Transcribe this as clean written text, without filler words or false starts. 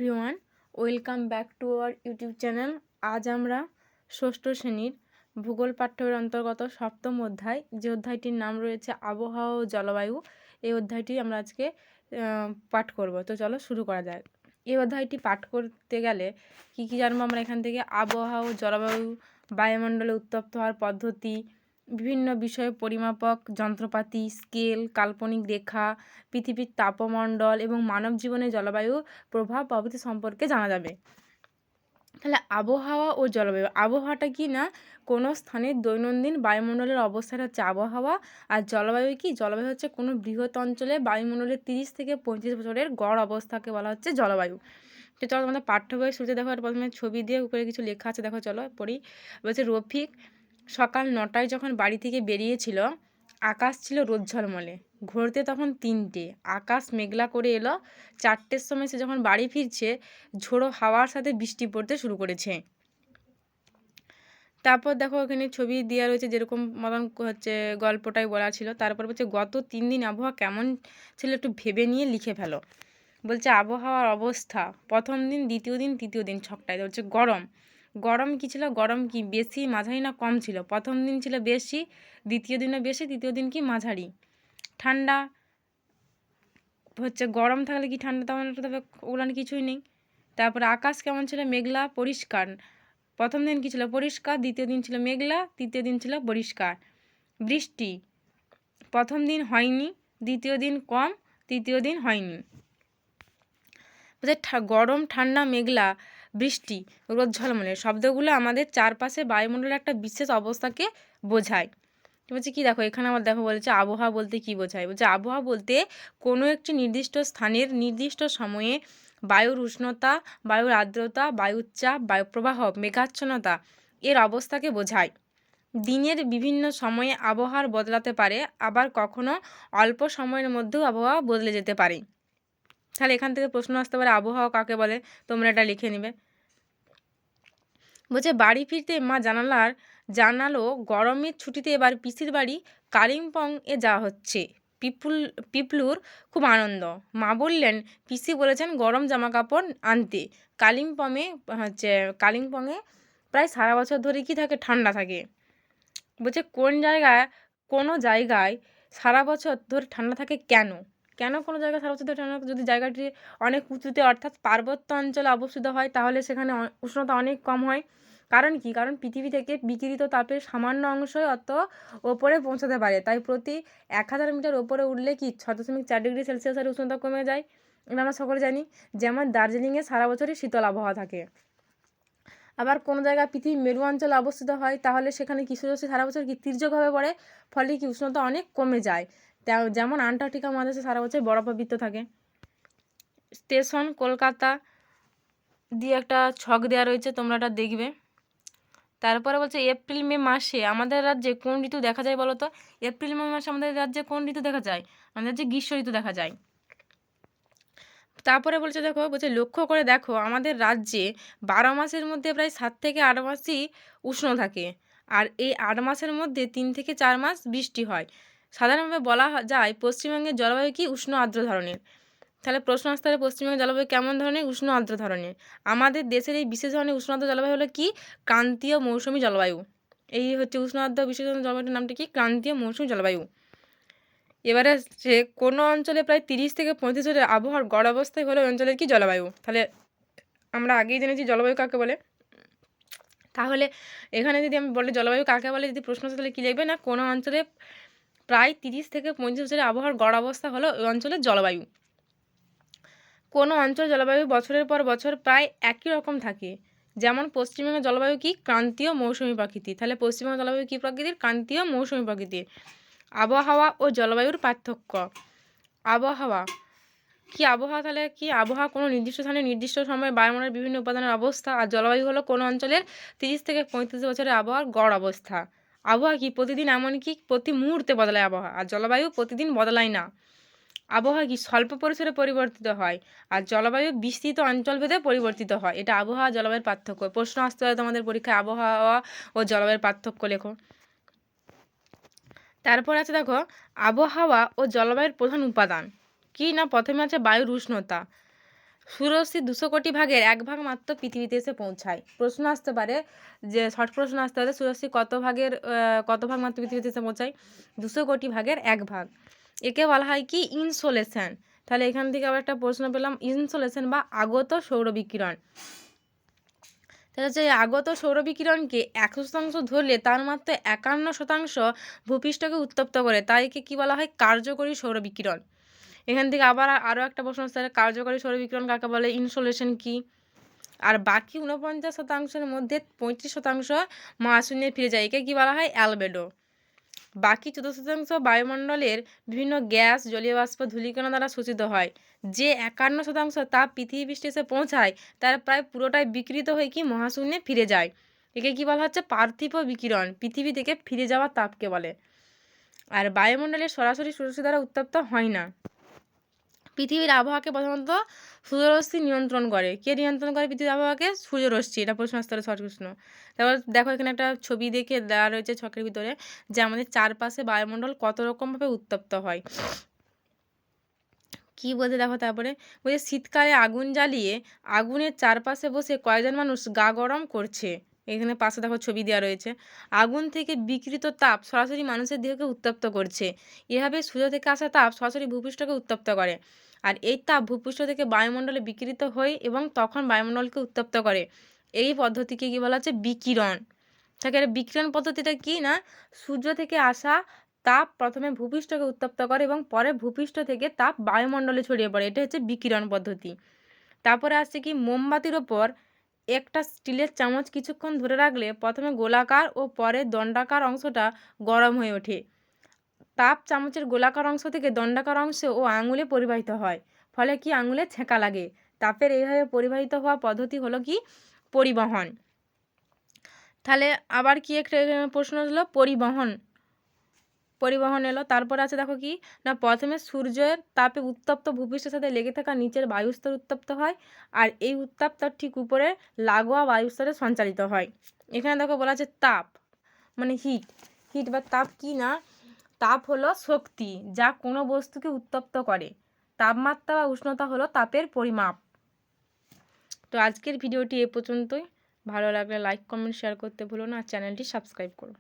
Everyone, welcome back to our YouTube channel. আজ আমরা ষষ্ঠ শ্রেণীর ভূগোল পাঠ্যের অন্তর্গত সপ্তম অধ্যায়, যে অধ্যায়টির নাম রয়েছে আবহাওয়া ও জলবায়ু, এই অধ্যায়টি আমরা আজকে পাঠ করব। তো চলো শুরু করা যায়। এই অধ্যায়টি পাঠ করতে গেলে কী কী জানবো আমরা এখান থেকে? আবহাওয়া ও জলবায়ু, বায়ুমণ্ডলে উত্তপ্ত হওয়ার পদ্ধতি, বিভিন্ন বিষয়ে পরিমাপক যন্ত্রপাতি, স্কেল, কাল্পনিক রেখা, পৃথিবীর তাপমণ্ডল এবং মানব জীবনে জলবায়ু প্রভাব প্রভৃতি সম্পর্কে জানা যাবে। তাহলে আবহাওয়া ও জলবায়ু, আবহাওয়াটা কি না কোনো স্থানের দৈনন্দিন বায়ুমণ্ডলের অবস্থাটা হচ্ছে আবহাওয়া। আর জলবায়ু কি? জলবায়ু হচ্ছে কোনো বৃহৎ অঞ্চলে বায়ুমণ্ডলের 30 থেকে 35 বছরের গড় অবস্থাকে বলা হচ্ছে জলবায়ু। তো চলো তোমাদের পাঠ্য বইয়ের শুরুতে দেখো, আর প্রথমে ছবি দিয়ে উপরে কিছু লেখা আছে, দেখো চলো পড়ি। বলছে রফিক সকাল 9টায় যখন বাড়ি থেকে বেরিয়েছিল, আকাশ ছিল রোদ ঝলমলে। ঘুরতে তখন 3টে, আকাশ মেঘলা করে এলো। 4টের সময় সে যখন বাড়ি ফিরছে, ঝোড়ো হাওয়ার সাথে বৃষ্টি পড়তে শুরু করেছে। তারপর দেখো ওখানে ছবি দেওয়া রয়েছে, যেরকম মতন হচ্ছে গল্পটাই বলা ছিল। তারপর বলছে গত 3 দিন আবহাওয়া কেমন ছিল একটু ভেবে নিয়ে লিখে ফেলো। বলছে আবহাওয়ার অবস্থা, প্রথম দিন, দ্বিতীয় দিন, তৃতীয় দিন ছকটায় হচ্ছে গরম। গরম কি ছিল? গরম কি বেশি, মাঝারি না কম ছিল? প্রথম দিন ছিল বেশি, দ্বিতীয় দিনও বেশি, তৃতীয় দিন কি মাঝারি। ঠান্ডা হচ্ছে গরম থাকলে কি ঠান্ডা তেমন একটা তবে ওগুলো কিছুই নেই। তারপরে আকাশ কেমন ছিল? মেঘলা, পরিষ্কার। প্রথম দিন কী ছিল? পরিষ্কার, দ্বিতীয় দিন ছিল মেঘলা, তৃতীয় দিন ছিল পরিষ্কার। বৃষ্টি প্রথম দিন হয়নি, দ্বিতীয় দিন কম, তৃতীয় দিন হয়নি। গরম, ঠান্ডা, মেঘলা, বৃষ্টি, রোদ ঝলমলে শব্দগুলো আমাদের চারপাশে বায়ুমণ্ডলের একটা বিশেষ অবস্থাকে বোঝায়। বলছে কি? দেখো এখানে আমার দেখো বলেছে আবহাওয়া বলতে কি বোঝায়। বলছে আবহাওয়া বলতে কোনো একটি নির্দিষ্ট স্থানের নির্দিষ্ট সময়ে বায়ুর উষ্ণতা, বায়ুর আর্দ্রতা, বায়ুর চাপ, বায়ুপ্রবাহ, মেঘাচ্ছন্নতা এর অবস্থাকে বোঝায়। দিনের বিভিন্ন সময়ে আবহাওয়া বদলাতে পারে, আবার কখনো অল্প সময়ের মধ্যেও আবহাওয়া বদলে যেতে পারে। তাহলে এখান থেকে প্রশ্ন আসতে পারে আবহাওয়া কাকে বলে, তোমরা এটা লিখে নেবে। বলছে বাড়ি ফিরতে মা জানালো গরমের ছুটিতে এবার পিসির বাড়ি কালিম্পং এ যাওয়া হচ্ছে। পিপলুর খুব আনন্দ। মা বললেন পিসি বলেছেন গরম জামা কাপড় আনতে। কালিম্পংয়ে প্রায় সারা বছর ধরে কি থাকে? ঠান্ডা থাকে। বলছে কোনো জায়গায় সারা বছর ধরে ঠান্ডা থাকে কেন? কেন কোনো জায়গায় সারা বছর ধরে ঠান্ডা? যদি জায়গাটি অনেক উঁচুতে অর্থাৎ পার্বত্য অঞ্চলে অবস্থিত হয়, তাহলে সেখানে উষ্ণতা অনেক কম হয়। কারণ কি? কারণ পৃথিবী থেকে বিকিরিত তাপের সামান্য অংশই অত ওপরে পৌঁছাতে পারে। তাই প্রতি 1000 মিটার ওপরে উঠলে কি 6.4 ডিগ্রি সেলসিয়াস আর উষ্ণতা কমে যায়। এটা আমরা সকলে জানি। যেমন দার্জিলিংয়ে সারা বছরই শীতল আবহাওয়া থাকে। আবার কোনো জায়গায় পৃথিবীর মেরু অঞ্চলে অবস্থিত হয়, তাহলে সেখানে কি সূর্যরশ্মি সারা বছর কি তির্যকভাবে পড়ে, ফলে কি উষ্ণতা অনেক কমে যায়। যেমন আন্টার্কটিকা মহাদেশে সারা বছর বরফাবৃত থাকে। স্টেশন কলকাতা দিয়ে একটা ছক দেওয়া রয়েছে, তোমরা এটা দেখবে। তারপরে বলছে এপ্রিল মে মাসে আমাদের রাজ্যে কোন ঋতু দেখা যায় বলো তো? এপ্রিল মে মাসে আমাদের রাজ্যে কোন ঋতু দেখা যায়? আমাদের রাজ্যে গ্রীষ্ম ঋতু দেখা যায়। তারপরে বলছে লক্ষ্য করে দেখো আমাদের রাজ্যে 12 মাসের মধ্যে প্রায় 7 থেকে 8 মাসই উষ্ণ থাকে। আর এই 8 মাসের মধ্যে 3 থেকে 4 মাস বৃষ্টি হয়। সাধারণভাবে বলা যায় পশ্চিমবঙ্গের জলবায়ু কি উষ্ণ আর্দ্র ধরনের। তাহলে প্রশ্ন আসতে পারে পশ্চিমবঙ্গের জলবায়ু কেমন ধরনের? উষ্ণ আর্দ্র ধরনের। আমাদের দেশের এই বিশেষ ধরনের উষ্ণ আর্দ্র জলবায়ু হলো কি? ক্রান্তীয় মৌসুমী জলবায়ু। এই হচ্ছে উষ্ণ আর্দ্র বিশেষ ধরনের জলবায়ুর নামটা কি? ক্রান্তীয় মৌসুমী জলবায়ু। এবারে সে কোনো অঞ্চলে প্রায় 30 থেকে 35 বছরের আবহাওয়ার গড় অবস্থায় হলো অঞ্চলের কি? জলবায়ু। তাহলে আমরা আগেই জেনেছি জলবায়ু কাকে বলে। তাহলে এখানে যদি আমি বলি জলবায়ু কাকে বলে, যদি প্রশ্ন আসে তাহলে কী লিখবে না? কোনো অঞ্চলে প্রায় 30 থেকে 35 বছরের আবহাওয়ার গড় অবস্থা হলো ওই অঞ্চলের জলবায়ু। কোনো অঞ্চল জলবায়ু বছরের পর বছর প্রায় একই রকম থাকে। যেমন পশ্চিমবঙ্গের জলবায়ু কি? ক্রান্তীয় মৌসুমী প্রকৃতির। তাহলে পশ্চিমবঙ্গের জলবায়ু কী প্রকৃতির? ক্রান্তীয় মৌসুমী প্রকৃতির। আবহাওয়া ও জলবায়ুর পার্থক্য। আবহাওয়া কি? আবহাওয়া তাহলে কি? আবহাওয়া কোনো নির্দিষ্ট স্থানে নির্দিষ্ট সময়ে বায়ুমণ্ডলের বিভিন্ন উপাদানের অবস্থা। আর জলবায়ু হলো কোনো অঞ্চলের 30 থেকে 35 বছরের আবহাওয়ার গড় অবস্থা। আবহাওয়া কি? প্রতিদিন, এমনকি প্রতি মুহূর্তে বদলায় আবহাওয়া। আর জলবায়ু প্রতিদিন বদলায় না। আবহাওয়া কি? স্বল্প পরিসরে পরিবর্তিত হয়। আর জলবায়ু বিস্তৃত অঞ্চলভেদে পরিবর্তিত হয়। এটা আবহাওয়া জলবায়ুর পার্থক্য। প্রশ্ন আসতে হয় তোমাদের পরীক্ষায় আবহাওয়া ও জলবায়ুর পার্থক্য লেখো। তারপর আছে দেখো আবহাওয়া ও জলবায়ুর প্রধান উপাদান কি না? প্রথমে আছে বায়ুর উষ্ণতা। সূর্যরশ্মি 200 কোটি ভাগের 1 ভাগ মাত্র পৃথিবীতে এসে পৌঁছায়। প্রশ্ন আসতে পারে যে শর্ট প্রশ্ন আসতে পারে সূর্যরশ্মি কত ভাগ মাত্র পৃথিবীতে এসে পৌঁছায়? 200 কোটি ভাগের 1 ভাগ। একে বলা হয় কি ইনসোলেশন। তাহলে এখান থেকে আবার একটা প্রশ্ন পেলাম ইনসোলেশন বা আগত সৌরবিকিরণ। তাহলে হচ্ছে এই আগত সৌরবিকিরণকে 100% ধরলে তার মাত্র 51% ভূপৃষ্ঠকে উত্তপ্ত করে, তাই একে কী বলা হয় কার্যকরী সৌরবিকিরণ। এখান থেকে আবার আরও একটা প্রশ্ন আসতে পারে কার্যকরী সৌরবিকিরণ কাকে বলে, ইনসোলেশন কি। আর বাকি 49%-এর মধ্যে 35% মহাশূন্যে ফিরে যায়, একে কী বলা হয় অ্যালবেডো। বাকি 14% বায়ুমণ্ডলের বিভিন্ন গ্যাস, জলীয় বাষ্প, ধূলিকণা দ্বারা শোষিত হয়। যে 51% তাপ পৃথিবী পৃষ্ঠে এসে পৌঁছায় তার প্রায় পুরোটাই বিকৃত হয়ে কি মহাশূন্যে ফিরে যায়। একে কী বলা হচ্ছে পার্থিব বিকিরণ, পৃথিবী থেকে ফিরে যাওয়া তাপকে বলে। আর বায়ুমণ্ডলের সরাসরি সূর্যরশ্মি দ্বারা উত্তপ্ত হয় না। পৃথিবীর আবহাওয়াকে প্রধানত সূর্যরশ্মি নিয়ন্ত্রণ করে। কে নিয়ন্ত্রণ করে পৃথিবীর আবহাওয়াকে? সূর্যরশ্মি। এটা প্রশ্ন আসতে পারে, শর্ট প্রশ্ন। তারপর দেখো এখানে একটা ছবি দেখে দেওয়া রয়েছে ছকের ভিতরে যে আমাদের চারপাশে বায়ুমণ্ডল কত রকমভাবে উত্তপ্ত হয়। কি বলছে দেখো, তারপরে বলছে শীতকালে আগুন জ্বালিয়ে আগুনের চারপাশে বসে কয়েকজন মানুষ গা গরম করছে। এখানে পাশে দেখো ছবি দেওয়া রয়েছে। আগুন থেকে বিকৃত তাপ সরাসরি মানুষের দেহকে উত্তপ্ত করছে। এভাবে সূর্য থেকে আসা তাপ সরাসরি ভূপৃষ্ঠকে উত্তপ্ত করে। আর এই তাপ ভূপৃষ্ঠ থেকে বায়ুমণ্ডলে বিকৃত হয় এবং তখন বায়ুমণ্ডলকে উত্তপ্ত করে। এই পদ্ধতিকে কী বলা হচ্ছে বিকিরণ। তাকে বিকিরণ পদ্ধতিটা কি না, সূর্য থেকে আসা তাপ প্রথমে ভূপৃষ্ঠকে উত্তপ্ত করে এবং পরে ভূপৃষ্ঠ থেকে তাপ বায়ুমণ্ডলে ছড়িয়ে পড়ে, এটা হচ্ছে বিকিরণ পদ্ধতি। তারপরে আসছে কি মোমবাতির ওপর একটা স্টিলের চামচ কিছুক্ষণ ধরে রাখলে প্রথমে গোলাকার ও পরে দণ্ডাকার অংশটা গরম হয়ে ওঠে। তাপ চামচের গোলাকার অংশ থেকে দণ্ডাকার অংশে ও আঙুলে পরিবাহিত হয়, ফলে কি আঙুলে ছেঁকা লাগে। তাপের এইভাবে পরিবাহিত হওয়া পদ্ধতি হলো কি পরিবহন। তাহলে আবার কি একটা প্রশ্ন হলো পরিবহন এলো। তারপর আছে দেখো কি না, প্রথমে সূর্যের তাপে উত্তপ্ত ভূপৃষ্ঠের সাথে লেগে থাকা নিচের বায়ুস্তর উত্তপ্ত হয় আর এই উত্তাপ তার ঠিক উপরে লাগোয়া বায়ুস্তরে সঞ্চালিত হয়। এখানে দেখো বলা আছে তাপ মানে হিট বা তাপ কি না, তাপ হলো শক্তি যা কোনো বস্তুকে উত্তপ্ত করে। তাপমাত্রা বা উষ্ণতা হলো তাপের পরিমাপ। তো আজকের ভিডিওটি এ পর্যন্তই। ভালো লাগলে লাইক, কমেন্ট, শেয়ার করতে ভুলো না আর চ্যানেলটি সাবস্ক্রাইব করো।